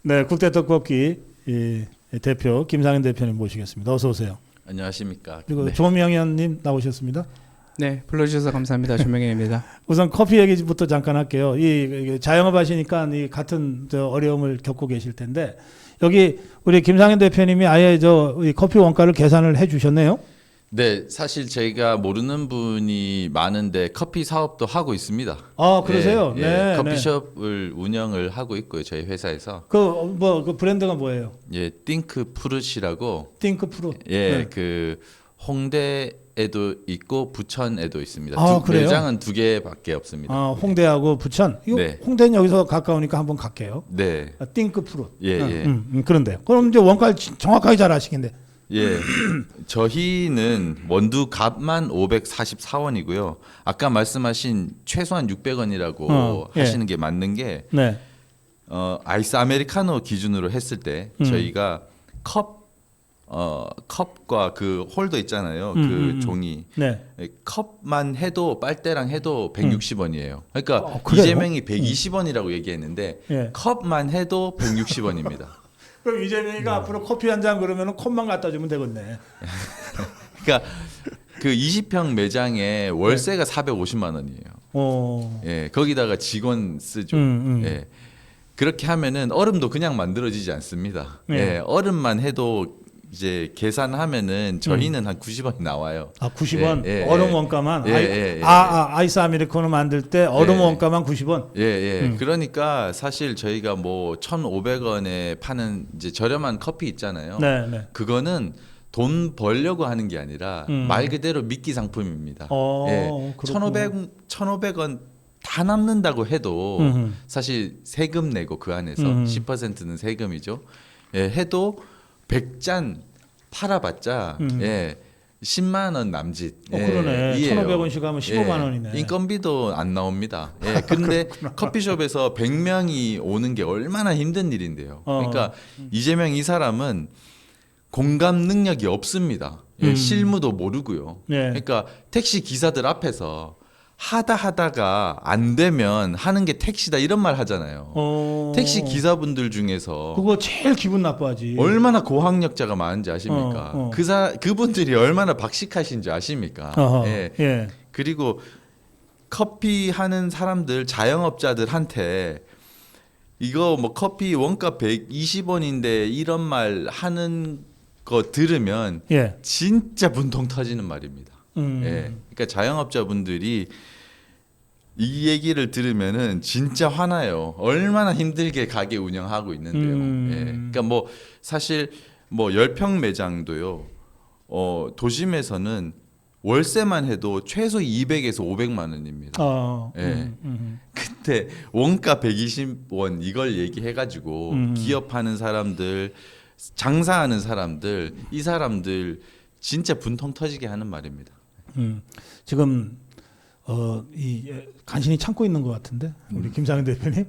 네, 국대 떡볶이 대표 김상현 대표님 모시겠습니다. 어서 오세요. 안녕하십니까. 그리고 네. 조명현님 나오셨습니다. 네, 불러주셔서 감사합니다. 조명현입니다. 우선 커피 얘기부터 잠깐 할게요. 이 자영업 하시니까 이 같은 어려움을 겪고 계실 텐데 여기 우리 김상현 대표님이 아예 이 커피 원가를 계산을 해주셨네요. 네, 사실 저희가 모르는 분이 많은데 커피 사업도 하고 있습니다. 아, 그러세요? 예, 네, 커피숍을 운영을 하고 있고요. 저희 회사에서. 그 브랜드가 뭐예요? 예, 띵크 푸르시라고. 띵크 프루트. 예, 네. 그 홍대에도 있고 부천에도 있습니다. 아, 그래요? 매장은 2개밖에 없습니다. 아, 홍대하고 부천. 이거 네. 홍대는 여기서 가까우니까 한번 갈게요. 네. 아, 띵크 프루트. 예, 예. 그런데 그럼 이제 원가를 정확하게 잘 아시겠네. 예, 저희는 원두 값만 544원이고요. 아까 말씀하신 최소한 600원이라고 예. 하시는 게 맞는 게 네. 아이스 아메리카노 기준으로 했을 때 저희가 컵과 그 홀더 있잖아요. 그 종이 네. 컵만 해도 빨대랑 해도 160원이에요. 그러니까 그래요? 이재명이 120원이라고 얘기했는데 예. 컵만 해도 160원입니다. 그럼 이재명이가 앞으로 커피 한 잔 그러면 컵만 갖다 주면 되겠네. 그러니까 그 20평 매장에 월세가 450만 원이에요. 예, 거기다가 직원 쓰죠. 예. 그렇게 하면은 얼음도 그냥 만들어지지 않습니다. 네. 예, 얼음만 해도 이제 계산하면은 저희는 한 90원이 나와요. 아, 90원 예, 예, 얼음 예. 원가만. 예, 예, 예. 아이스 아메리카노 만들 때 얼음 예. 원가만 90원. 예, 예. 그러니까 사실 저희가 뭐 1,500원에 파는 이제 저렴한 커피 있잖아요. 네, 네. 그거는 돈 벌려고 하는 게 아니라 말 그대로 미끼 상품입니다. 예. 그렇군요. 1,500원 다 남는다고 해도 사실 세금 내고 그 안에서 10%는 세금이죠. 예, 해도 100잔 팔아봤자 예, 10만 원 남짓. 그러네. 이에요. 1,500원씩 하면 15만 원이네. 인건비도 안 나옵니다. 예, 근데 커피숍에서 100명이 오는 게 얼마나 힘든 일인데요. 그러니까 이재명 이 사람은 공감 능력이 없습니다. 예, 실무도 모르고요. 예. 그러니까 택시 기사들 앞에서 하다가 안 되면 하는 게 택시다 이런 말 하잖아요. 택시 기사분들 중에서 그거 제일 기분 나빠하지. 얼마나 고학력자가 많은지 아십니까? 어. 그분들이 얼마나 박식하신지 아십니까? 예. 예. 그리고 커피 하는 사람들 자영업자들한테 이거 뭐 커피 원가 120원인데 이런 말 하는 거 들으면 예. 진짜 분통 터지는 말입니다. 예. 그러니까 자영업자분들이 이 얘기를 들으면은 진짜 화나요. 얼마나 힘들게 가게 운영하고 있는데요. 예. 그러니까 뭐 사실 뭐 10평 매장도요. 도심에서는 월세만 해도 최소 200에서 500만 원입니다. 예. 근데 원가 120원 이걸 얘기해 가지고 기업하는 사람들, 장사하는 사람들, 이 사람들 진짜 분통 터지게 하는 말입니다. 지금 간신히 참고 있는 것 같은데 우리 김상현 대표님.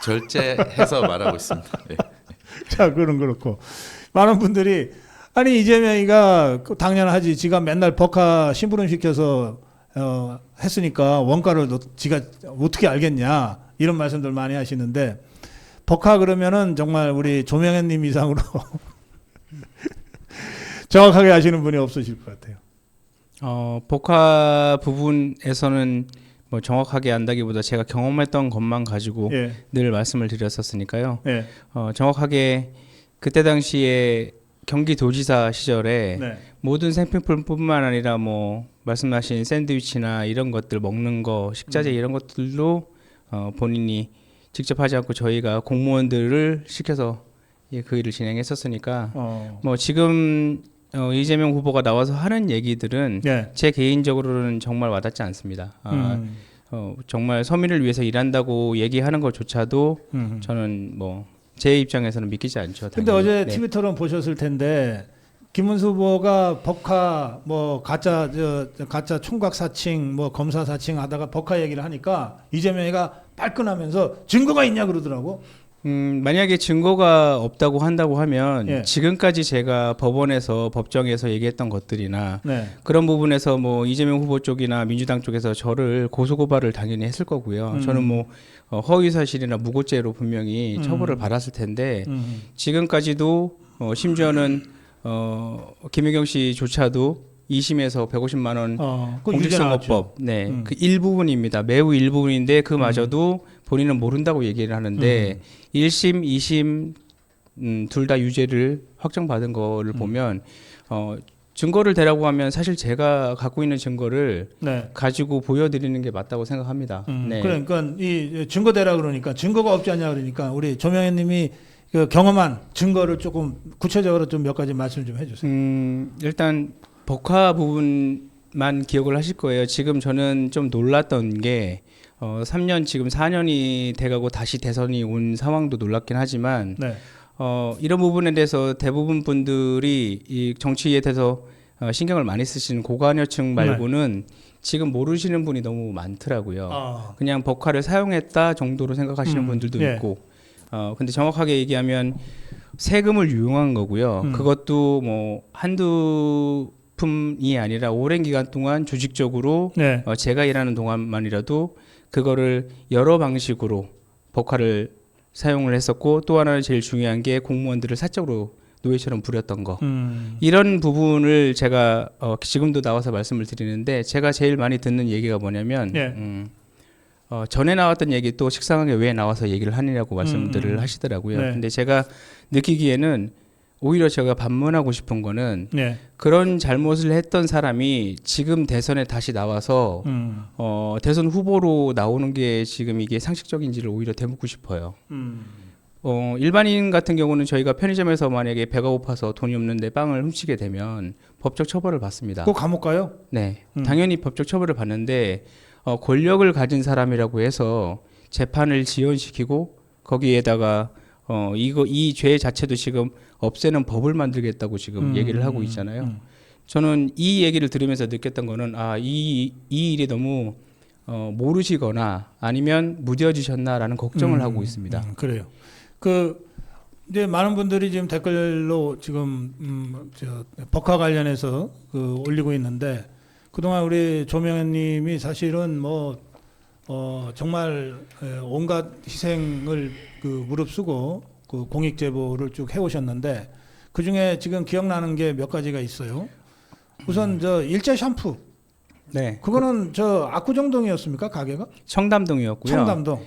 절제해서 말하고 있습니다. 네. 자, 그런 그렇고 많은 분들이 아니 이재명이가 당연하지. 지가 맨날 버카 심부름 시켜서 했으니까 원가를 지가 어떻게 알겠냐 이런 말씀들 많이 하시는데 버카 그러면은 정말 우리 조명현님 이상으로 정확하게 아시는 분이 없으실 것 같아요. 복화 부분에서는 뭐 정확하게 안다기보다 제가 경험했던 것만 가지고 예. 늘 말씀을 드렸었으니까요. 예. 정확하게 그때 당시에 경기도지사 시절에 네. 모든 생필품뿐만 아니라 뭐 말씀하신 샌드위치나 이런 것들 먹는 거, 식자재 이런 것들도 본인이 직접 하지 않고 저희가 공무원들을 시켜서 그 일을 진행했었으니까 뭐 지금 이재명 후보가 나와서 하는 얘기들은 예. 제 개인적으로는 정말 와닿지 않습니다. 정말 서민을 위해서 일한다고 얘기하는 것조차도 저는 뭐 제 입장에서는 믿기지 않죠. 근데 당연히. 어제 네. TV 토론 보셨을 텐데 김문수 후보가 버카 뭐 가짜 총각 사칭 뭐 검사 사칭 하다가 버카 얘기를 하니까 이재명이가 발끈하면서 증거가 있냐 그러더라고. 만약에 증거가 없다고 한다고 하면 예. 지금까지 제가 법원에서 법정에서 얘기했던 것들이나 네. 그런 부분에서 뭐 이재명 후보 쪽이나 민주당 쪽에서 저를 고소고발을 당연히 했을 거고요. 저는 뭐 허위 사실이나 무고죄로 분명히 처벌을 받았을 텐데 지금까지도 심지어는 김혜경 씨조차도 2심에서 150만 원 그거 공직선거법 그 일부분입니다. 매우 일부분인데 그마저도 본인은 모른다고 얘기를 하는데 1심, 2심 둘 다 유죄를 확정받은 거를 보면 증거를 대라고 하면 사실 제가 갖고 있는 증거를 네. 가지고 보여드리는 게 맞다고 생각합니다. 네. 그러니까 이 증거대라 그러니까 증거가 없지 않냐 그러니까 우리 조명현님이 그 경험한 증거를 조금 구체적으로 좀 몇 가지 말씀 좀 해주세요. 일단 법화 부분만 기억을 하실 거예요. 지금 저는 좀 놀랐던 게 3년 지금 4년이 돼가고 다시 대선이 온 상황도 놀랍긴 하지만 네. 이런 부분에 대해서 대부분 분들이 이 정치에 대해서 신경을 많이 쓰시는 고관여층 말고는 지금 모르시는 분이 너무 많더라고요. 그냥 법화를 사용했다 정도로 생각하시는 분들도 예. 있고 근데 정확하게 얘기하면 세금을 유용한 거고요. 그것도 뭐 한두 품이 아니라 오랜 기간 동안 조직적으로 네. 제가 일하는 동안만이라도 그거를 여러 방식으로 법화를 사용을 했었고 또 하나는 제일 중요한 게 공무원들을 사적으로 노예처럼 부렸던 거. 이런 부분을 제가 지금도 나와서 말씀을 드리는데 제가 제일 많이 듣는 얘기가 뭐냐면 예. 전에 나왔던 얘기 또 식상하게 왜 나와서 얘기를 하느냐고 말씀들을 하시더라고요. 네. 근데 제가 느끼기에는 오히려 제가 반문하고 싶은 거는 네. 그런 잘못을 했던 사람이 지금 대선에 다시 나와서 대선 후보로 나오는 게 지금 이게 상식적인지를 오히려 되묻고 싶어요. 일반인 같은 경우는 저희가 편의점에서 만약에 배가 고파서 돈이 없는데 빵을 훔치게 되면 법적 처벌을 받습니다. 꼭 감옥 가요? 네, 당연히 법적 처벌을 받는데 권력을 가진 사람이라고 해서 재판을 지연시키고 거기에다가 이 죄 자체도 지금 없애는 법을 만들겠다고 지금 얘기를 하고 있잖아요. 저는 이 얘기를 들으면서 느꼈던 거는 이 일이 너무 모르시거나 아니면 무뎌지셨나라는 걱정을 하고 있습니다. 그래요. 이제 많은 분들이 지금 댓글로 지금 법화 관련해서 올리고 있는데 그동안 우리 조명현님이 사실은 정말 온갖 희생을 무릅쓰고 공익 제보를 쭉 해오셨는데 그 중에 지금 기억나는 게 몇 가지가 있어요. 우선 일제 샴푸. 네. 그거는 압구정동이었습니까 가게가? 청담동이었고요. 청담동.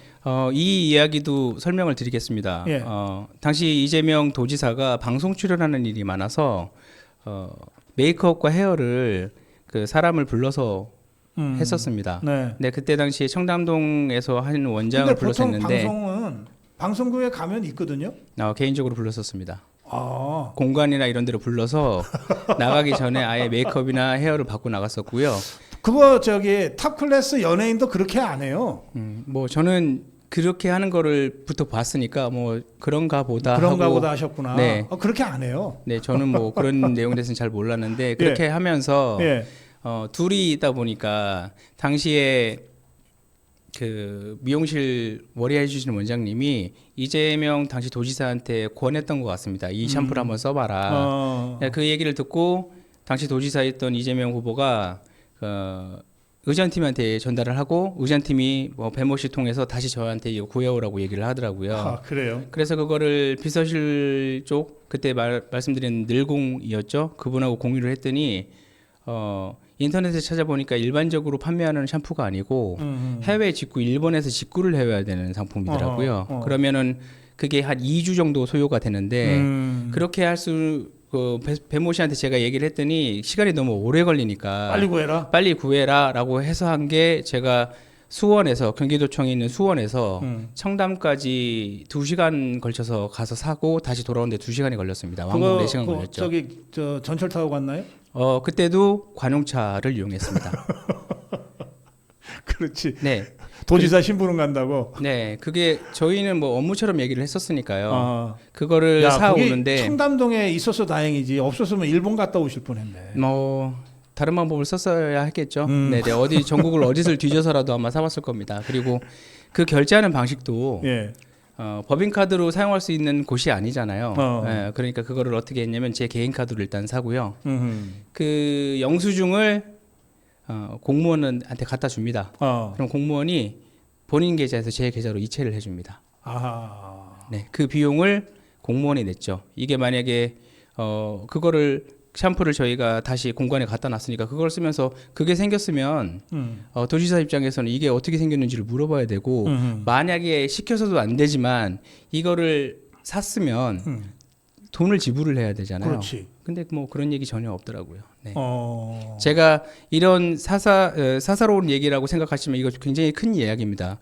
이 이야기도 설명을 드리겠습니다. 예. 당시 이재명 도지사가 방송 출연하는 일이 많아서 메이크업과 헤어를 그 사람을 불러서 했었습니다. 네. 네, 그때 당시에 청담동에서 한 원장을 불러서 보통 했는데 방송은 방송국에 가면 있거든요. 개인적으로 불렀었습니다. 아. 공관이나 이런 데로 불러서 나가기 전에 아예 메이크업이나 헤어를 받고 나갔었고요. 그거 탑 클래스 연예인도 그렇게 안 해요. 뭐 저는 그렇게 하는 거를부터 봤으니까 뭐 그런가 보다 하셨구나. 네. 그렇게 안 해요. 네, 저는 뭐 그런 내용에 대해서는 잘 몰랐는데 그렇게 하면서 예. 둘이 있다 보니까 당시에 그 미용실 머리해 주시는 원장님이 이재명 당시 도지사한테 권했던 것 같습니다. 이 샴푸를 한번 써봐라. 네, 그 얘기를 듣고 당시 도지사였던 이재명 후보가 의전팀한테 전달을 하고 의전팀이 배모 씨 통해서 다시 저한테 이거 구해오라고 얘기를 하더라고요. 그래요? 그래서 그거를 비서실 쪽 그때 말씀드린 늘공이었죠. 그분하고 공유를 했더니 인터넷에 찾아보니까 일반적으로 판매하는 샴푸가 아니고 해외 직구, 일본에서 직구를 해야 되는 상품이더라고요. 그러면은 그게 한 2주 정도 소요가 되는데 그렇게 배모 씨한테 제가 얘기를 했더니 시간이 너무 오래 걸리니까 빨리 구해라라고 해서 한 게 제가 수원에서 경기도청에 있는 수원에서 청담까지 2시간 걸쳐서 가서 사고 다시 돌아오는데 2시간이 걸렸습니다. 왕복 4시간 걸렸죠. 전철 타고 갔나요? 그때도 관용차를 이용했습니다. 그렇지. 네. 도지사 심부름 간다고. 네, 그게 저희는 뭐 업무처럼 얘기를 했었으니까요. 그거를 사오는데 청담동에 있어서 다행이지. 없었으면 일본 갔다 오실 뻔했네. 뭐 다른 방법을 썼어야 했겠죠. 네, 전국을 어디를 뒤져서라도 아마 사봤을 겁니다. 그리고 그 결제하는 방식도 예. 법인카드로 사용할 수 있는 곳이 아니잖아요. 어. 예, 그러니까 그거를 어떻게 했냐면 제 개인 카드로 일단 사고요. 음. 그 영수증을 공무원한테 갖다 줍니다. 그럼 공무원이 본인 계좌에서 제 계좌로 이체를 해줍니다. 아하. 네, 그 비용을 공무원이 냈죠. 이게 만약에 그거를 샴푸를 저희가 다시 공관에 갖다 놨으니까 그걸 쓰면서 그게 생겼으면 도지사 입장에서는 이게 어떻게 생겼는지를 물어봐야 되고 만약에 시켜서도 안 되지만 이거를 샀으면 돈을 지불을 해야 되잖아요. 그렇지. 근데 뭐 그런 얘기 전혀 없더라고요. 네. 어. 제가 이런 사사로운 얘기라고 생각하시면 이거 굉장히 큰 이야기입니다.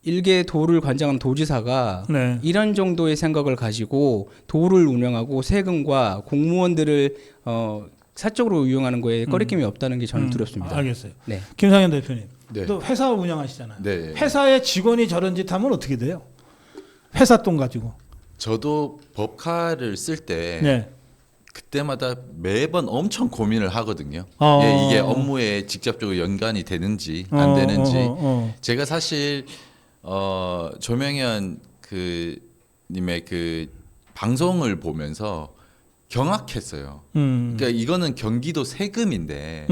일개 도를 관장하는 도지사가 네. 이런 정도의 생각을 가지고 도를 운영하고 세금과 공무원들을 사적으로 이용하는 거에 꺼리낌이 없다는 게 저는 두렵습니다. 알겠어요. 네. 김상현 대표님, 네. 또 회사 운영하시잖아요. 네. 회사의 직원이 저런 짓 하면 어떻게 돼요? 회사 돈 가지고. 저도 법카를 쓸 때 네. 그때마다 매번 엄청 고민을 하거든요. 어. 이게 업무에 직접적으로 연관이 되는지 안 되는지. 제가 사실 조명현 그 님의 그 방송을 보면서 경악했어요. 그러니까 이거는 경기도 세금인데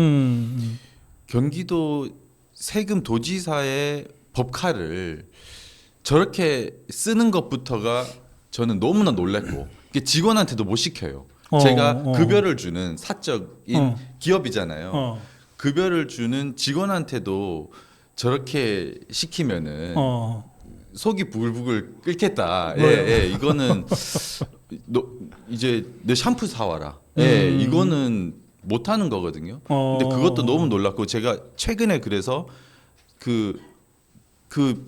경기도 세금 도지사의 법카를 저렇게 쓰는 것부터가 저는 너무나 놀랐고 직원한테도 못 시켜요. 제가 급여를 주는 사적인 기업이잖아요. 급여를 주는 직원한테도 저렇게 시키면은 속이 부글부글 끓겠다. 예, 이거는 이제 내 샴푸 사와라. 예, 이거는 못 하는 거거든요. 근데 그것도 너무 놀랐고 제가 최근에 그래서 그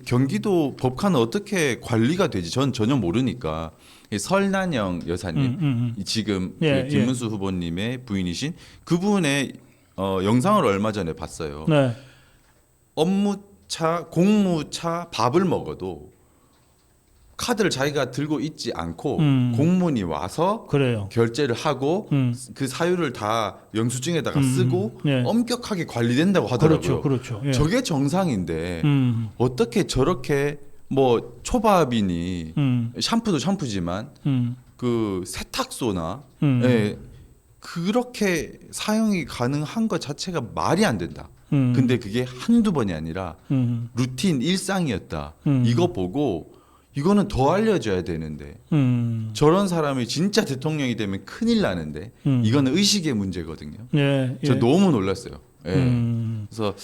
경기도 법카는 어떻게 관리가 되지? 전 전혀 모르니까 설난영 여사님 지금 예, 그 김문수 후보님의 부인이신 그분의 영상을 얼마 전에 봤어요. 네. 업무차, 공무차 밥을 먹어도 카드를 자기가 들고 있지 않고 공무원이 와서 그래요. 결제를 하고 그 사유를 다 영수증에다가 쓰고 예. 엄격하게 관리된다고 하더라고요. 그렇죠. 예. 저게 정상인데 어떻게 저렇게 뭐 초밥이니 샴푸도 샴푸지만 그 세탁소나 예, 그렇게 사용이 가능한 것 자체가 말이 안 된다. 근데 그게 한두 번이 아니라 루틴 일상이었다. 이거 보고 이거는 더 알려줘야 되는데 저런 사람이 진짜 대통령이 되면 큰일 나는데 이거는 의식의 문제거든요. 예, 저 예. 너무 놀랐어요. 예. 그래서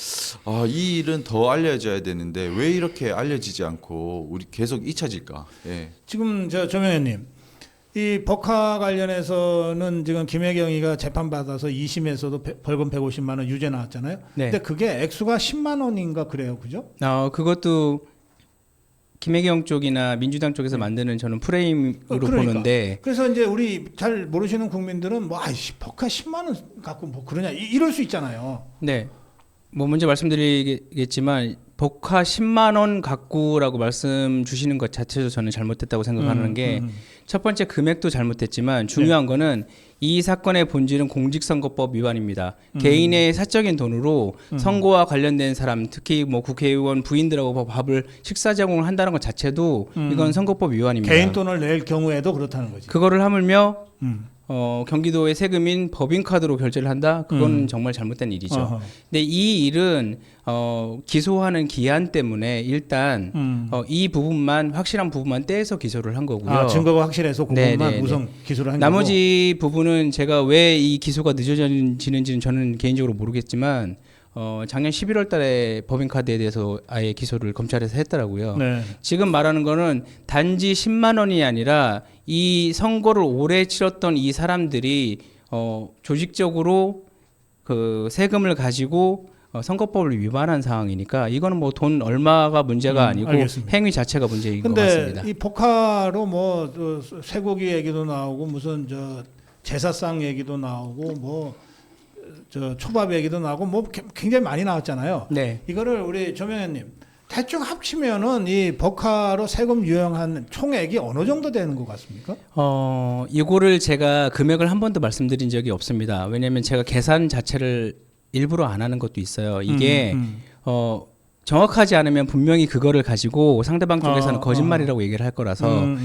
이 일은 더 알려져야 되는데 왜 이렇게 알려지지 않고 우리 계속 잊혀질까? 예. 지금 조명현님, 이 법카 관련해서는 지금 김혜경이가 재판 받아서 2심에서도 벌금 150만 원 유죄 나왔잖아요. 네. 근데 그게 액수가 10만 원인가 그래요, 그죠? 그것도 김혜경 쪽이나 민주당 쪽에서 만드는 저는 프레임으로 그러니까. 보는데 그래서 이제 우리 잘 모르시는 국민들은 뭐 법카 10만 원 갖고 뭐 그러냐 이럴 수 있잖아요. 네. 뭐 먼저 말씀드리겠지만 법카 10만 원 갖고라고 말씀 주시는 것 자체도 저는 잘못됐다고 생각하는 게 첫 번째 금액도 잘못됐지만 중요한 거는 이 사건의 본질은 공직선거법 위반입니다. 개인의 사적인 돈으로 선거와 관련된 사람, 특히 뭐 국회의원 부인들하고 밥을 식사 제공을 한다는 것 자체도 이건 선거법 위반입니다. 개인 돈을 낼 경우에도 그렇다는 거지. 그거를 하물며 경기도의 세금인 법인카드로 결제를 한다? 그건 정말 잘못된 일이죠. 어허. 근데 이 일은 기소하는 기한 때문에 일단 이 부분만 확실한 부분만 떼서 기소를 한 거고요. 증거가 확실해서 그 네, 부분만 네, 우선 기소를 한 나머지 부분은 제가 왜 이 기소가 늦어지는지는 저는 개인적으로 모르겠지만 작년 11월 달에 법인카드에 대해서 아예 기소를 검찰에서 했더라고요. 거고. 네. 지금 말하는 거는 단지 10만 원이 아니라 이 선거를 오래 치렀던 이 사람들이 조직적으로 그 세금을 가지고 선거법을 위반한 상황이니까 이거는 뭐 돈 얼마가 문제가 아니고 알겠습니다. 행위 자체가 문제인 것 근데 같습니다. 이 법카로 뭐 쇠고기 얘기도 나오고 무슨 제사상 얘기도 나오고 뭐 초밥 얘기도 나오고 뭐 굉장히 많이 나왔잖아요. 네. 이거를 우리 조명현님 대충 합치면은 이 법카로 세금 유용한 총액이 어느 정도 되는 것 같습니까? 이거를 제가 금액을 한 번도 말씀드린 적이 없습니다. 왜냐하면 제가 계산 자체를 일부러 안 하는 것도 있어요. 이게 정확하지 않으면 분명히 그거를 가지고 상대방 쪽에서는 거짓말이라고 얘기를 할 거라서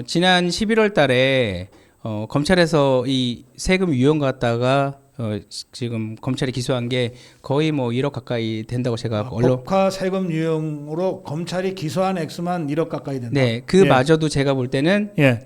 지난 11월 달에 검찰에서 이 세금 유용 갖다가 지금 검찰이 기소한 게 거의 뭐 1억 가까이 된다고 제가 법카 세금 유용으로 검찰이 기소한 액수만 1억 가까이 된다. 네, 그마저도 제가 볼 때는 예.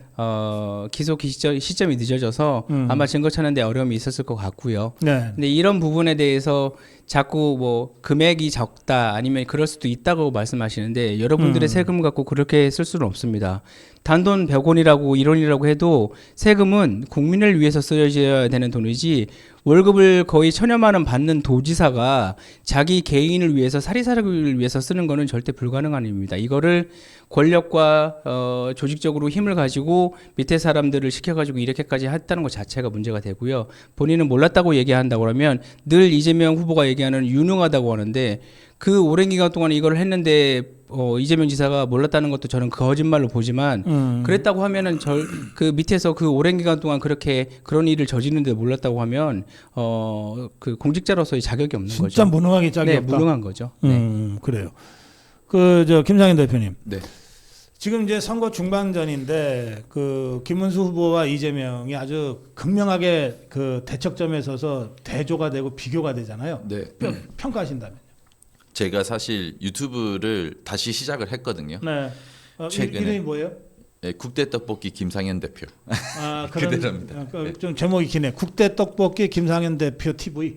기소 시점이 늦어져서 아마 증거 찾는데 어려움이 있었을 것 같고요. 네. 근데 이런 부분에 대해서 자꾸 뭐 금액이 적다 아니면 그럴 수도 있다고 말씀하시는데 여러분들의 세금 갖고 그렇게 쓸 수는 없습니다. 단돈 100원이라고 1원이라고 해도 세금은 국민을 위해서 쓰여져야 되는 돈이지 월급을 거의 천여만 원 받는 도지사가 자기 개인을 위해서 사리사욕을 위해서 쓰는 거는 절대 불가능한 일입니다. 이거를 권력과 조직적으로 힘을 가지고 밑에 사람들을 시켜가지고 이렇게까지 했다는 것 자체가 문제가 되고요. 본인은 몰랐다고 얘기한다고 하면 늘 이재명 후보가 얘기하는 유능하다고 하는데 그 오랜 기간 동안 이걸 했는데 이재명 지사가 몰랐다는 것도 저는 거짓말로 보지만 그랬다고 하면은 그 밑에서 그 오랜 기간 동안 그렇게 그런 일을 저지르는데 몰랐다고 하면 그 공직자로서의 자격이 없는 거죠. 진짜 무능하게 짝이 네, 없다. 무능한 거죠. 네. 그래요. 김상현 대표님. 네. 지금 이제 선거 중반전인데 그 김문수 후보와 이재명이 아주 극명하게 그 대척점에 서서 대조가 되고 비교가 되잖아요. 네. 평가하신다면. 제가 사실 유튜브를 다시 시작을 했거든요. 네. 최근에. 이름이 뭐예요? 네, 국대 떡볶이 김상현 대표. 그대로입니다. 좀 제목이 기네. 국대 떡볶이 김상현 대표 TV.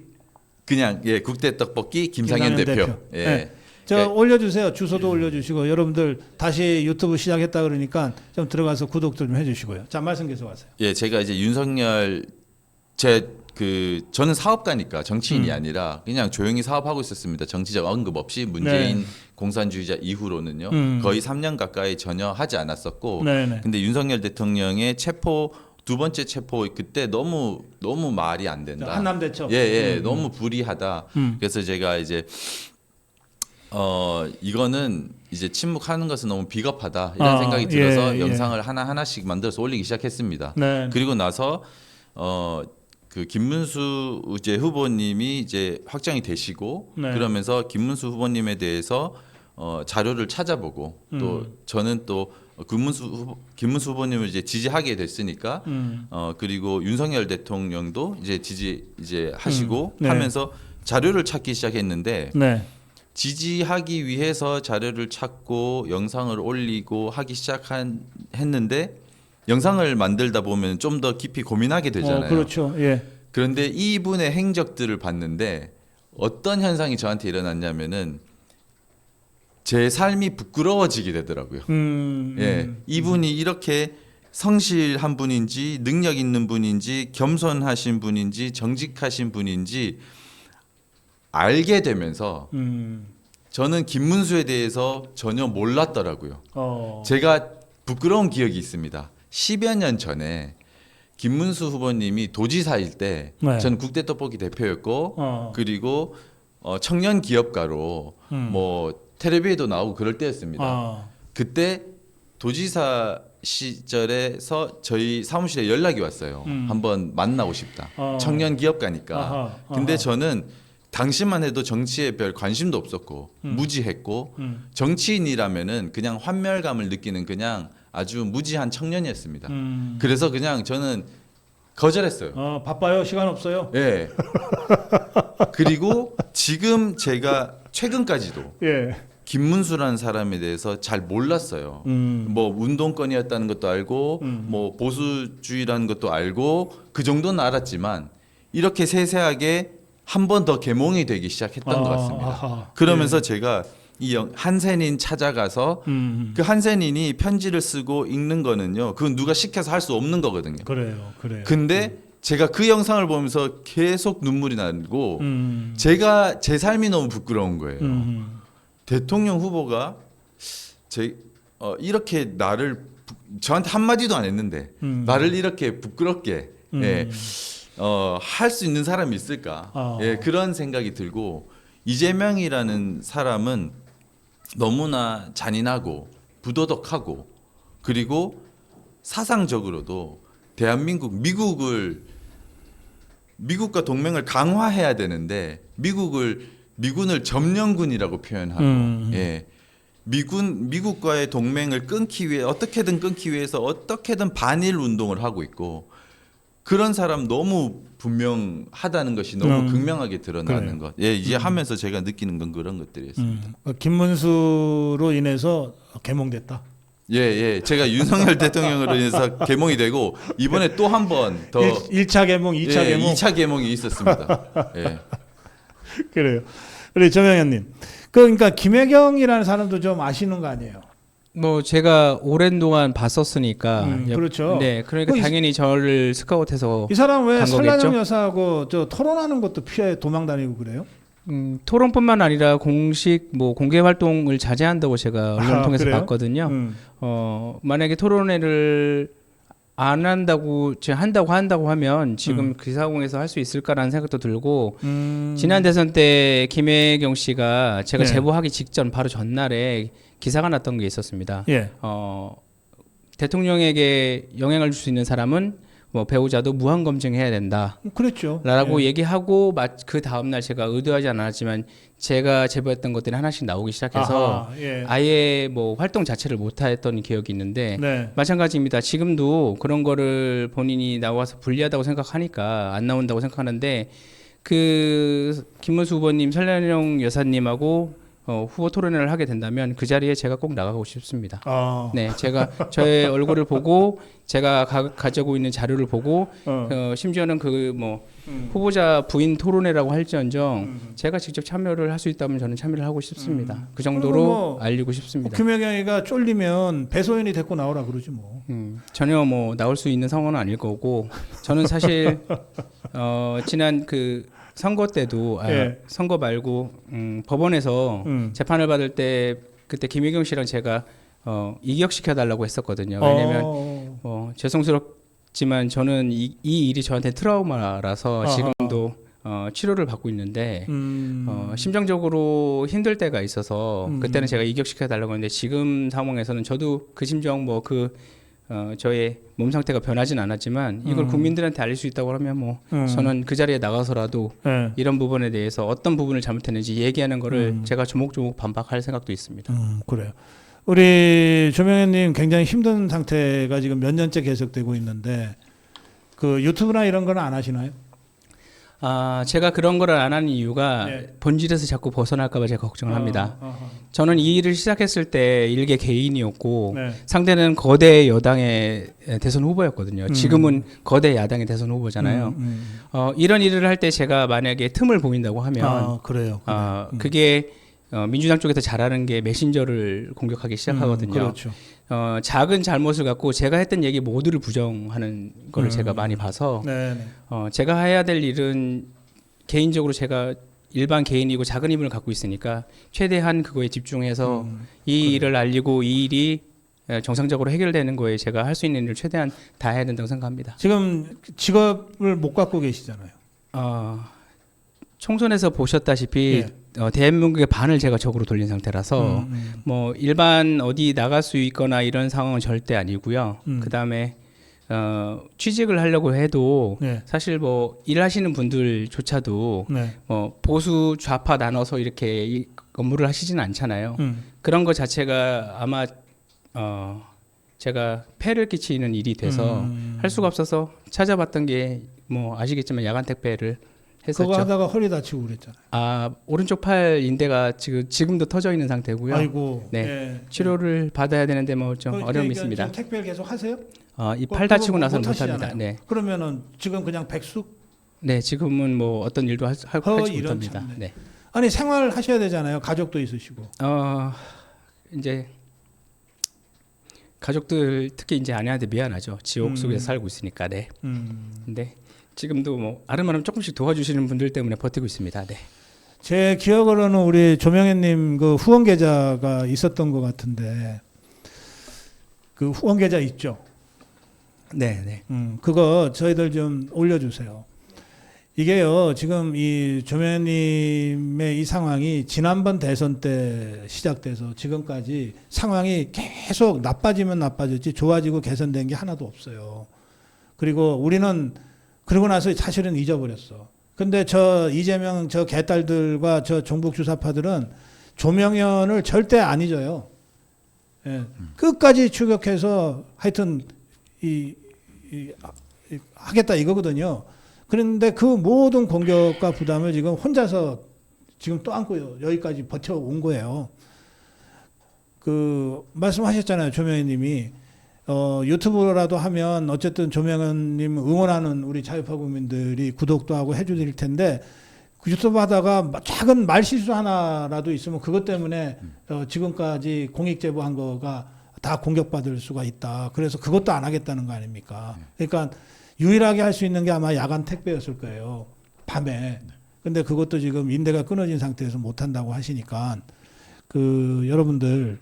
그냥 국대 떡볶이 김상현 대표. 예. 네. 올려주세요. 주소도 올려주시고 여러분들 다시 유튜브 시작했다 그러니까 좀 들어가서 구독도 좀 해주시고요. 자, 말씀 계속하세요. 예, 제가 이제 윤석열 저는 사업가니까 정치인이 아니라 그냥 조용히 사업하고 있었습니다. 정치적 언급 없이 문재인 공산주의자 이후로는요. 거의 3년 가까이 전혀 하지 않았었고 근데 윤석열 대통령의 두 번째 체포 그때 너무 말이 안 된다. 한남대첩. 너무 불이하다. 그래서 제가 이제 이거는 이제 침묵하는 것은 너무 비겁하다 이런 생각이 들어서 영상을 하나씩 만들어서 올리기 시작했습니다. 그리고 나서 그 김문수 이제 후보님이 이제 확정이 되시고 그러면서 김문수 후보님에 대해서 자료를 찾아보고 또 저는 또 김문수 후보님을 이제 지지하게 됐으니까 그리고 윤석열 대통령도 이제 하시고 하면서 자료를 찾기 시작했는데 지지하기 위해서 자료를 찾고 영상을 올리고 하기 했는데 영상을 만들다 보면 좀 더 깊이 고민하게 되잖아요. 그렇죠. 예. 그런데 이분의 행적들을 봤는데 어떤 현상이 저한테 일어났냐면은 제 삶이 부끄러워지게 되더라고요. 이분이 이렇게 성실한 분인지 능력 있는 분인지 겸손하신 분인지 정직하신 분인지 알게 되면서 저는 김문수에 대해서 전혀 몰랐더라고요. 제가 부끄러운 기억이 있습니다. 10여 년 전에 김문수 후보님이 도지사일 때 저는 국대 떡볶이 대표였고 그리고 청년 기업가로 뭐 텔레비에도 나오고 그럴 때였습니다. 그때 도지사 시절에서 저희 사무실에 연락이 왔어요. 한번 만나고 싶다. 청년 기업가니까. 근데 저는 당시만 해도 정치에 별 관심도 없었고 무지했고 정치인이라면은 그냥 환멸감을 느끼는 그냥 아주 무지한 청년이었습니다. 그래서 그냥 저는 거절했어요. 바빠요. 시간 없어요. 예. 그리고 지금 제가 최근까지도 김문수라는 사람에 대해서 잘 몰랐어요. 뭐 운동권이었다는 것도 알고 뭐 보수주의라는 것도 알고 그 정도는 알았지만 이렇게 세세하게 한 번 더 계몽이 되기 시작했던 것 같습니다. 그러면서 제가 이 한센인 찾아가서 그 한센인이 편지를 쓰고 읽는 거는요. 그건 누가 시켜서 할 수 없는 거거든요. 그래요. 근데 제가 그 영상을 보면서 계속 눈물이 나고 제가 제 삶이 너무 부끄러운 거예요. 대통령 후보가 이렇게 저한테 한마디도 안 했는데 나를 이렇게 부끄럽게 할 수 있는 사람이 있을까? 그런 생각이 들고 이재명이라는 사람은 너무나 잔인하고 부도덕하고 그리고 사상적으로도 미국과 동맹을 강화해야 되는데 미국을 미군을 점령군이라고 표현하고 예. 미국과의 동맹을 끊기 위해 어떻게든 끊기 위해서 어떻게든 반일 운동을 하고 있고 그런 사람 너무 분명하다는 것이 너무 극명하게 드러나는 것. 예, 이제 하면서 제가 느끼는 건 그런 것들이었습니다. 김문수로 인해서 개몽됐다. 예, 예. 제가 윤석열 대통령으로 인해서 개몽이 되고 이번에 또 한 번 더 1차 개몽, 2차 예, 개몽. 2차 개몽이 있었습니다. 예. 그래요. 우리 조명현님. 그러니까 김혜경이라는 사람도 좀 아시는 거 아니에요? 뭐 제가 오랜 동안 봤었으니까 그렇죠. 네, 그러니까 당연히 저를 스카웃해서 이 사람 왜 간 설란영 거겠죠? 여사하고 저 토론하는 것도 피해 도망 다니고 그래요? 토론뿐만 아니라 공식 뭐 공개 활동을 자제한다고 제가 언론을 통해서 그래요? 봤거든요. 만약에 토론회를 안 한다고 한다고 하면 지금 그 상황에서 할 수 있을까라는 생각도 들고 지난 대선 때 김혜경 씨가 제가 네. 제보하기 직전 바로 전날에 기사가 났던 게 있었습니다. 예. 대통령에게 영향을 줄 수 있는 사람은 뭐 배우자도 무한 검증해야 된다. 그랬죠. 라고 예. 얘기하고 그 다음날 제가 의도하지 않았지만 제가 제보했던 것들이 하나씩 나오기 시작해서 아하, 예. 아예 뭐 활동 자체를 못했던 기억이 있는데 네. 마찬가지입니다. 지금도 그런 거를 본인이 나와서 불리하다고 생각하니까 안 나온다고 생각하는데 그 김문수 후보님, 설련영 여사님하고 후보 토론회를 하게 된다면 그 자리에 제가 꼭 나가고 싶습니다. 네, 제가 저의 얼굴을 보고 제가 가지고 있는 자료를 보고 심지어는 그 뭐 후보자 부인 토론회라고 할지언정 제가 직접 참여를 할 수 있다면 저는 참여를 하고 싶습니다. 그 정도로 뭐 알리고 싶습니다. 김혜경이가 쫄리면 배소연이 데리고 나오라 그러지 뭐. 전혀 뭐 나올 수 있는 상황은 아닐 거고 저는 사실 지난 그 선거 때도 예. 선거 말고 법원에서 재판을 받을 때 그때 김혜경 씨랑 제가 이격시켜 달라고 했었거든요. 왜냐하면 죄송스럽지만 저는 이 일이 저한테 트라우마라서 지금도 치료를 받고 있는데 심정적으로 힘들 때가 있어서 그때는 제가 이격시켜 달라고 했는데 지금 상황에서는 저도 그 심정 저의 몸 상태가 변하진 않았지만 이걸 국민들한테 알릴 수 있다고 하면 뭐 저는 그 자리에 나가서라도 이런 부분에 대해서 어떤 부분을 잘못했는지 얘기하는 거를 제가 조목조목 반박할 생각도 있습니다. 그래요. 우리 조명현님 굉장히 힘든 상태가 지금 몇 년째 계속되고 있는데 그 유튜브나 이런 거는 안 하시나요? 제가 그런 거를 안 하는 이유가 네. 본질에서 자꾸 벗어날까 봐 제가 걱정을 합니다. 저는 이 일을 시작했을 때 일개 개인이었고 네. 상대는 거대 여당의 대선 후보였거든요. 지금은 거대 야당의 대선 후보잖아요. 이런 일을 할 때 제가 만약에 틈을 보인다고 하면 그래요. 그게 민주당 쪽에서 잘하는 게 메신저를 공격하기 시작하거든요. 그렇죠. 작은 잘못을 갖고 제가 했던 얘기 모두를 부정하는 걸 제가 많이 봐서 네. 제가 해야 될 일은 개인적으로 제가 일반 개인이고 작은 힘을 갖고 있으니까 최대한 그거에 집중해서 이 일을 알리고 이 일이 정상적으로 해결되는 거에 제가 할 수 있는 일을 최대한 다 해야 된다고 생각합니다. 지금 직업을 못 갖고 계시잖아요. 총선에서 보셨다시피 대한민국의 반을 제가 적으로 돌린 상태라서 뭐 일반 어디 나갈 수 있거나 이런 상황은 절대 아니고요. 그다음에 취직을 하려고 해도 네. 사실 뭐 일하시는 분들조차도 네. 보수 좌파 나눠서 이렇게 업무를 하시지는 않잖아요. 그런 것 자체가 아마 제가 폐를 끼치는 일이 돼서 할 수가 없어서 찾아봤던 게 뭐 아시겠지만 야간 택배를 했었죠. 그거 하다가 허리 다치고 그랬잖아요. 오른쪽 팔 인대가 지금도 터져 있는 상태고요. 아이고. 네. 예. 치료를 받아야 되는데 뭐 좀 어려움이 있습니다. 지금 택배를 계속 하세요? 이 팔 다치고 나서는 못 못합니다. 하시잖아요. 네. 그러면은 지금 그냥 백숙? 네, 지금은 뭐 어떤 일도 할지 이런 못합니다. 참네. 네. 아니 생활 하셔야 되잖아요. 가족도 있으시고. 이제 가족들 특히 이제 아내한테 미안하죠. 지옥 속에서 살고 있으니까. 네. 근데 지금도 뭐 아름아름 조금씩 도와주시는 분들 때문에 버티고 있습니다. 네. 제 기억으로는 우리 조명현님 그 후원 계좌가 있었던 것 같은데 그 후원 계좌 있죠? 네, 네. 그거 저희들 좀 올려주세요. 이게요 지금 이 조명현님의 이 상황이 지난번 대선 때 시작돼서 지금까지 상황이 계속 나빠지면 나빠졌지 좋아지고 개선된 게 하나도 없어요. 그리고 우리는 그러고 나서 사실은 잊어버렸어. 근데 저 이재명 저 개딸들과 저 종북 주사파들은 조명현을 절대 안 잊어요. 예. 끝까지 추격해서 하여튼 하겠다 이거거든요. 그런데 그 모든 공격과 부담을 지금 혼자서 지금 또 안고 여기까지 버텨온 거예요. 그 말씀하셨잖아요, 조명현님이 유튜브라도 하면 어쨌든 조명현님 응원하는 우리 자유파 국민들이 구독도 하고 해주실 텐데 그 유튜브 하다가 작은 말 실수 하나라도 있으면 그것 때문에 지금까지 공익 제보한 거가 다 공격받을 수가 있다. 그래서 그것도 안 하겠다는 거 아닙니까? 그러니까 유일하게 할 수 있는 게 아마 야간 택배였을 거예요. 밤에. 근데 그것도 지금 인대가 끊어진 상태에서 못 한다고 하시니까 그 여러분들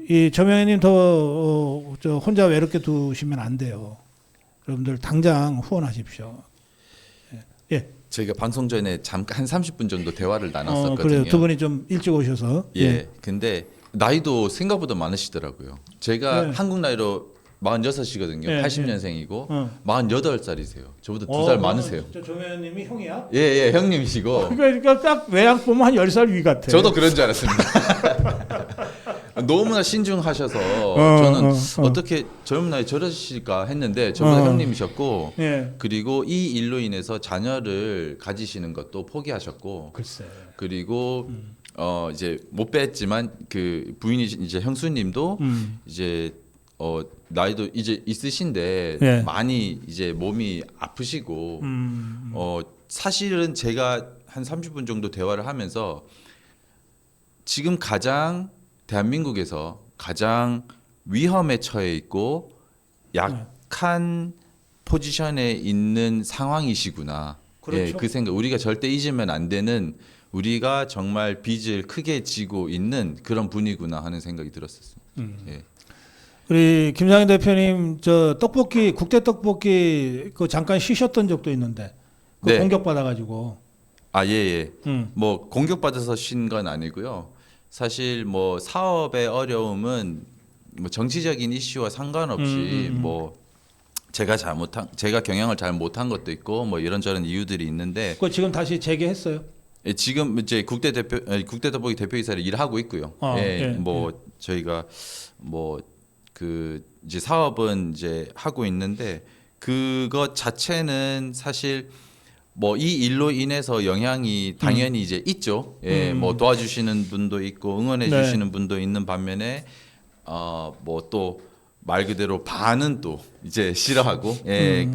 이 조명현님 저 혼자 외롭게 두시면 안 돼요. 여러분들 당장 후원하십시오. 예. 저희가 방송 전에 잠깐 한 30분 정도 대화를 나눴었거든요. 그래요. 두 분이 좀 일찍 오셔서. 예. 근데 나이도 생각보다 많으시더라고요. 제가 네. 한국 나이로 46이거든요. 네, 80년생이고 48살이세요. 저보다 2살 많으세요. 저 조명현님이 형이야? 예, 형님이시고. 그러니까 딱 외양 보면 한 10살 위 같아. 저도 그런 줄 알았습니다. 너무나 신중하셔서 저는 어떻게 젊은 나이 저러실까 했는데 저보다 형님이셨고 예. 그리고 이 일로 인해서 자녀를 가지시는 것도 포기하셨고 글쎄. 그리고 이제 못 뺐지만 그 부인이 이제 형수님도 이제 나이도 이제 있으신데 예. 많이 이제 몸이 아프시고 사실은 제가 한 30분 정도 대화를 하면서 지금 가장 대한민국에서 가장 위험에 처해 있고 약한 포지션에 있는 상황이시구나. 그렇죠. 예, 그 생각 우리가 절대 잊으면 안 되는 우리가 정말 빚을 크게 지고 있는 그런 분이구나 하는 생각이 들었었어요. 예. 우리 김상현 대표님 저 떡볶이 국대 떡볶이 그 잠깐 쉬셨던 적도 있는데 그 네. 공격받아가지고. 예. 뭐 공격받아서 쉰 건 아니고요. 사실 뭐 사업의 어려움은 뭐 정치적인 이슈와 상관없이 뭐 제가 경영을 잘 못한 것도 있고 뭐 이런저런 이유들이 있는데 그거 지금 다시 재개했어요? 예, 지금 이제 국대 떡볶이 대표이사를 일하고 있고요. 뭐 저희가 뭐 그 이제 사업은 이제 하고 있는데 그것 자체는 사실 뭐 이 일로 인해서 영향이 당연히 이제 있죠. 예, 뭐 도와주시는 분도 있고 응원해 네. 주시는 분도 있는 반면에 뭐 또 말 그대로 반은 또 이제 싫어하고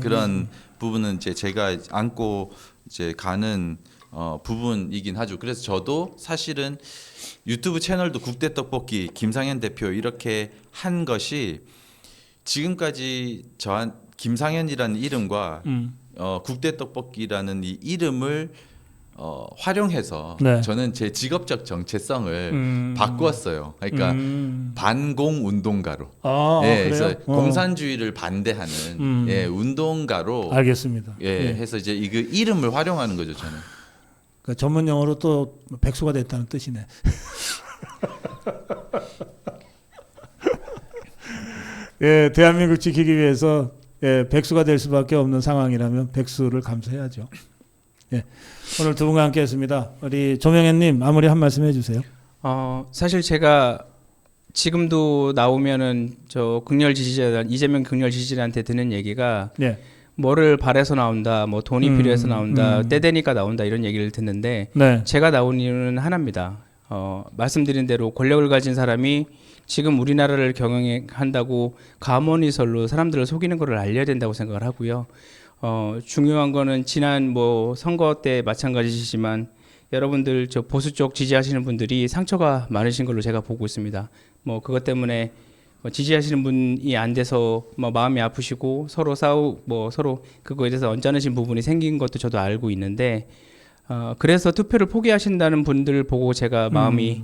그런 부분은 이제 제가 안고 이제 가는 부분이긴 하죠. 그래서 저도 사실은 유튜브 채널도 국대 떡볶이 김상현 대표 이렇게 한 것이 지금까지 김상현이라는 이름과 국대 떡볶이라는 이 이름을 활용해서 네. 저는 제 직업적 정체성을 바꾸었어요. 그러니까 반공 운동가로. 그래서 공산주의를 반대하는 운동가로. 알겠습니다. 해서 이제 이 이름을 활용하는 거죠, 저는. 그 전문 용어로 또 백수가 됐다는 뜻이네. 예, 대한민국 지키기 위해서 백수가 될 수밖에 없는 상황이라면 백수를 감수해야죠. 예, 오늘 두 분과 함께했습니다. 우리 조명현님 마무리 한 말씀 해주세요. 사실 제가 지금도 나오면은 저 극렬 지지자 이재명 극렬 지지자한테 드는 얘기가 뭐를 바래서 나온다, 뭐 돈이 필요해서 나온다, 때 되니까 나온다 이런 얘기를 듣는데 제가 나온 이유는 하나입니다. 말씀드린 대로 권력을 가진 사람이 지금 우리나라를 경영한다고 가모니설로 사람들을 속이는 것을 알려야 된다고 생각을 하고요. 중요한 거는 지난 뭐 선거 때 마찬가지지만 여러분들 저 보수 쪽 지지하시는 분들이 상처가 많으신 걸로 제가 보고 있습니다. 뭐 그것 때문에 지지하시는 분이 안 돼서 뭐 마음이 아프시고 서로 서로 그거에 대해서 언짢으신 부분이 생긴 것도 저도 알고 있는데 그래서 투표를 포기하신다는 분들 보고 제가 마음이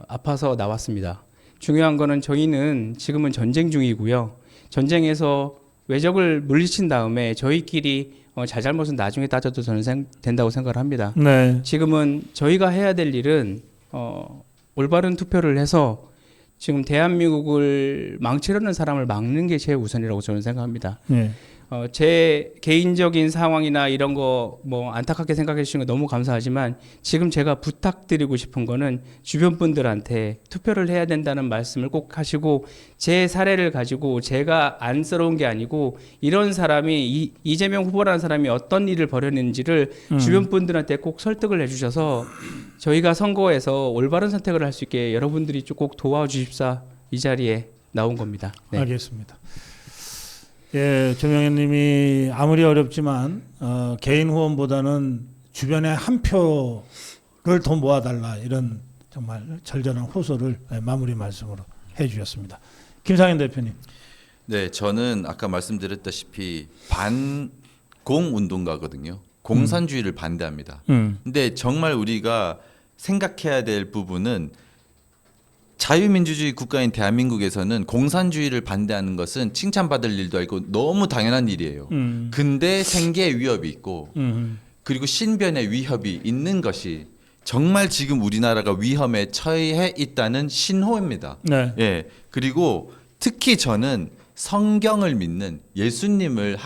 아파서 나왔습니다. 중요한 거는 저희는 지금은 전쟁 중이고요. 전쟁에서 외적을 물리친 다음에 저희끼리 잘잘못은 나중에 따져도 저는 된다고 생각을 합니다. 지금은 저희가 해야 될 일은 올바른 투표를 해서 지금 대한민국을 망치려는 사람을 막는 게 제일 우선이라고 저는 생각합니다. 제 개인적인 상황이나 이런 거 뭐 안타깝게 생각해 주시는 거 너무 감사하지만 지금 제가 부탁드리고 싶은 거는 주변 분들한테 투표를 해야 된다는 말씀을 꼭 하시고 제 사례를 가지고 제가 안쓰러운 게 아니고 이런 사람이 이재명 후보라는 사람이 어떤 일을 벌였는지를 주변 분들한테 꼭 설득을 해주셔서 저희가 선거에서 올바른 선택을 할 수 있게 여러분들이 좀 꼭 도와주십사 이 자리에 나온 겁니다. 네. 알겠습니다. 예, 조명현 님이 아무리 어렵지만 개인 후원보다는 주변에 한 표를 더 모아달라 이런 정말 절절한 호소를 마무리 말씀으로 해주셨습니다. 김상현 대표님. 네, 저는 아까 말씀드렸다시피 반공 운동가거든요. 공산주의를 반대합니다. 근데 정말 우리가 생각해야 될 부분은 자유민주주의 국가인 대한민국에서는 공산주의를 반대하는 것은 칭찬받을 일도 아니고 너무 당연한 일이에요. 근데 생계 위협이 있고 그리고 신변의 위협이 있는 것이 정말 지금 우리나라가 위험에 처해 있다는 신호입니다. 네. 예. 그리고 특히 저는 성경을 믿는 예수님을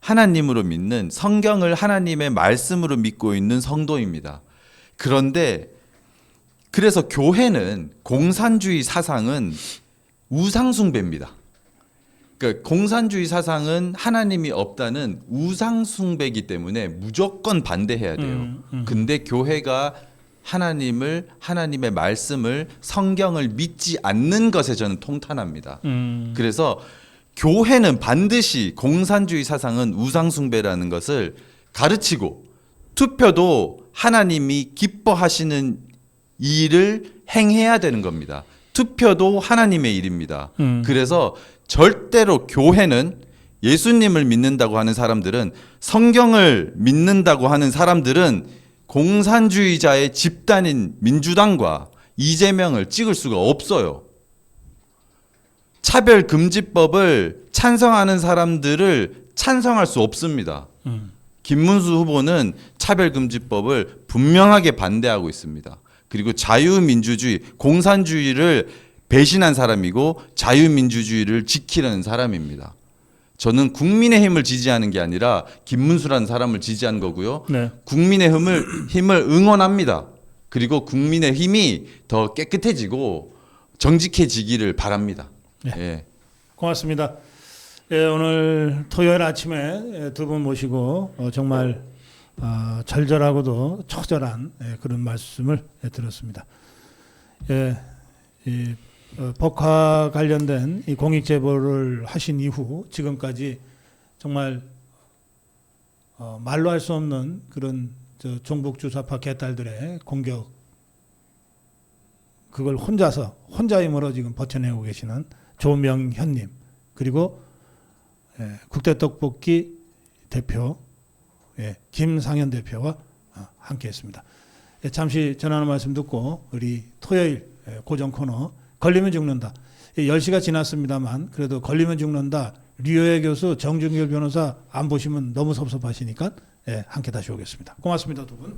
하나님으로 믿는 성경을 하나님의 말씀으로 믿고 있는 성도입니다. 그런데 그래서 교회는 공산주의 사상은 우상숭배입니다. 그러니까 공산주의 사상은 하나님이 없다는 우상숭배이기 때문에 무조건 반대해야 돼요. 근데 교회가 하나님의 말씀을 성경을 믿지 않는 것에 저는 통탄합니다. 그래서 교회는 반드시 공산주의 사상은 우상숭배라는 것을 가르치고 투표도 하나님이 기뻐하시는 일을 행해야 되는 겁니다. 투표도 하나님의 일입니다. 그래서 절대로 교회는 예수님을 믿는다고 하는 사람들은 성경을 믿는다고 하는 사람들은 공산주의자의 집단인 민주당과 이재명을 찍을 수가 없어요. 차별금지법을 찬성하는 사람들을 찬성할 수 없습니다. 김문수 후보는 차별금지법을 분명하게 반대하고 있습니다. 그리고 자유민주주의, 공산주의를 배신한 사람이고 자유민주주의를 지키려는 사람입니다. 저는 국민의힘을 지지하는 게 아니라 김문수라는 사람을 지지하는 거고요. 네. 국민의힘을 응원합니다. 그리고 국민의힘이 더 깨끗해지고 정직해지기를 바랍니다. 네. 예. 고맙습니다. 예, 오늘 토요일 아침에 두 분 모시고 정말 절절하고도 처절한 그런 말씀을 들었습니다. 예, 이 법화 관련된 이 공익 제보를 하신 이후 지금까지 정말 말로 할 수 없는 그런 종북 주사파 개딸들의 공격, 그걸 혼자 힘으로 지금 버텨내고 계시는 조명현님, 그리고 국대떡볶이 대표 김상현 대표와 함께했습니다. 잠시 전하는 말씀 듣고 우리 토요일 고정 코너 걸리면 죽는다. 10시가 지났습니다만 그래도 걸리면 죽는다. 류호혜 교수, 정준결 변호사 안 보시면 너무 섭섭하시니까 함께 다시 오겠습니다. 고맙습니다, 두 분.